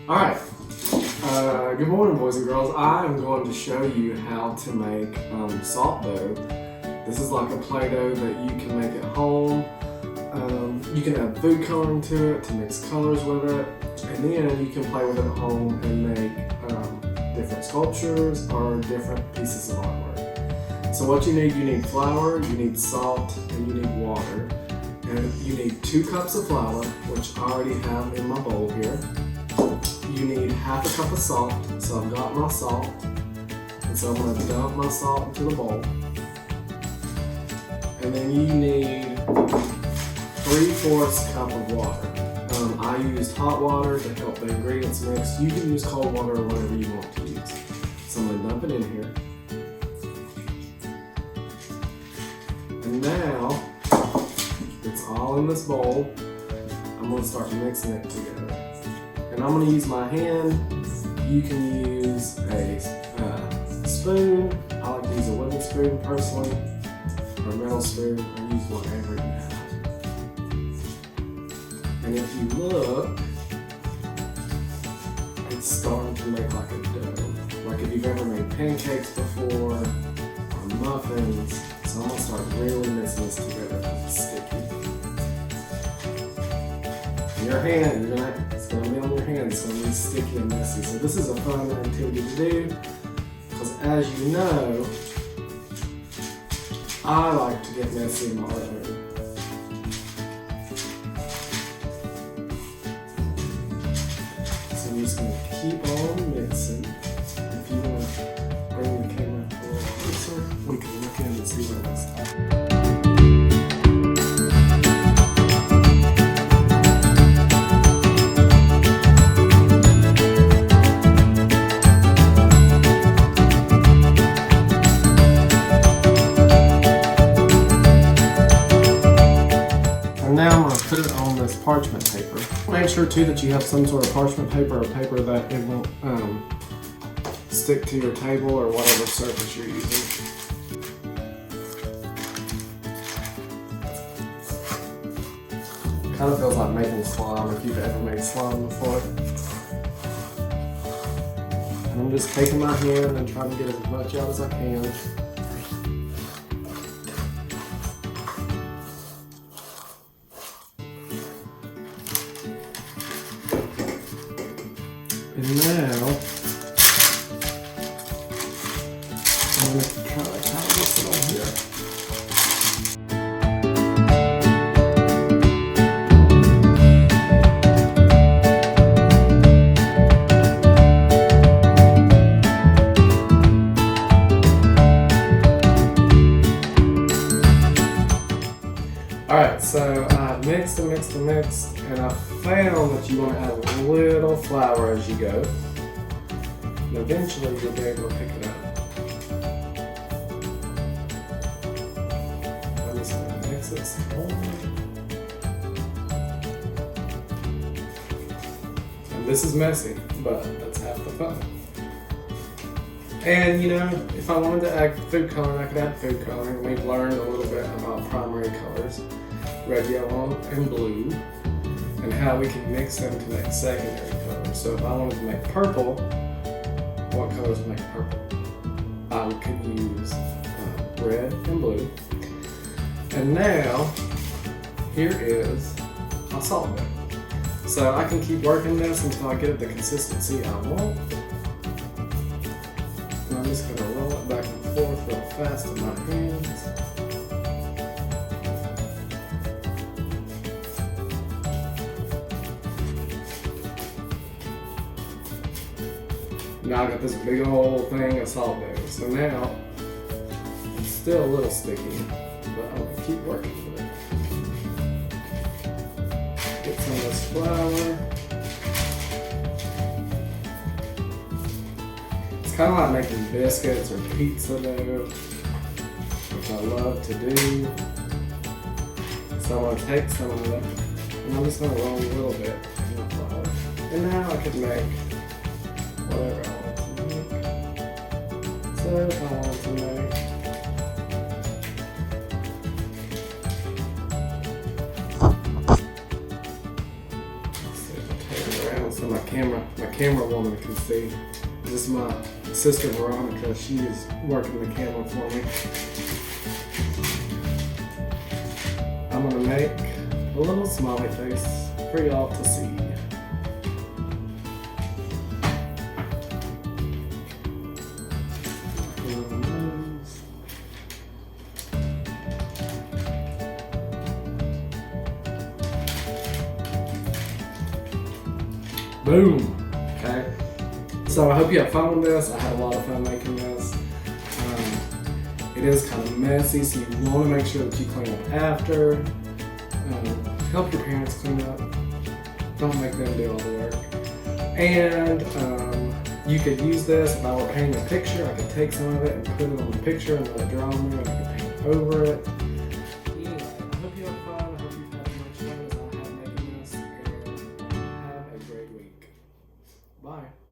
Alright, good morning boys and girls. I am going to show you how to make salt dough. This is like a Play-Doh that you can make at home. You can add food coloring to it to mix colors with it, and then you can play with it at home and make different sculptures or different pieces of artwork. So what you need flour, you need salt, and you need water. And you need 2 cups of flour, which I already have in my bowl here. You need half a cup of salt, so I've got my salt. And so I'm going to dump my salt into the bowl. And then you need 3/4 cup of water. I used hot water to help the ingredients mix. You can use cold water or whatever you want to use. So I'm going to dump it in here. And now, it's all in this bowl. I'm going to start mixing it together. And I'm going to use my hand. You can use a spoon. I like to use a wooden spoon personally, or a metal spoon, or use whatever you have. And if you look, it's starting to make like a dough. Like if you've ever made pancakes before, or muffins. So I'm going to start really mixing this together because it's sticky. Your hand, it's going to be on your hand, it's going to be sticky and messy. So this is a fun activity to do, because as you know, I like to get messy in my art room. So I'm just going to keep on mixing. If you want to bring the camera a little closer, we can look in and see what it looks like. Now I'm going to put it on this parchment paper. Make sure too that you have some sort of parchment paper or paper that it won't stick to your table or whatever surface you're using. Kind of feels like making slime if you've ever made slime before. And I'm just taking my hand and trying to get as much out as I can. And now, I'm going to try to this on here. Alright, so I mixed and I found that you want to add a little flour as you go. And eventually you'll be able to pick it up. I'm just going to mix this more. And this is messy, but that's half the fun. And you know, if I wanted to add food coloring, I could add food coloring. We've learned a little bit about primary colors, red, yellow, and blue, and how we can mix them to make secondary colors. So if I wanted to make purple, what colors make purple? I could use red and blue. And now, here is my salt dough. So I can keep working this until I get the consistency I want. And I'm just going to roll it back and forth real fast in my hands. Now I got this big old thing of salt dough. So now, it's still a little sticky, but I'm going to keep working with it. Get some of this flour. It's kind of like making biscuits or pizza dough, which I love to do. So I'm going to take some of it, and I'm just going to roll a little bit in the flour. And now I could make whatever I want to make. So if I want to make camera woman can see. This is my sister Veronica. She is working the camera for me. I'm gonna make a little smiley face for y'all to see. Boom. Okay. So I hope you have fun with this. I had a lot of fun making this. It is kind of messy, so you want to make sure that you clean up after. Help your parents clean up. Don't make them do all the work. And you could use this if I were painting a picture. I could take some of it and put it on the picture and let it dry on there, and I could paint over it. Anyway, I hope you have fun. I hope you've had as much fun as I have making this. And have a great week. Bye.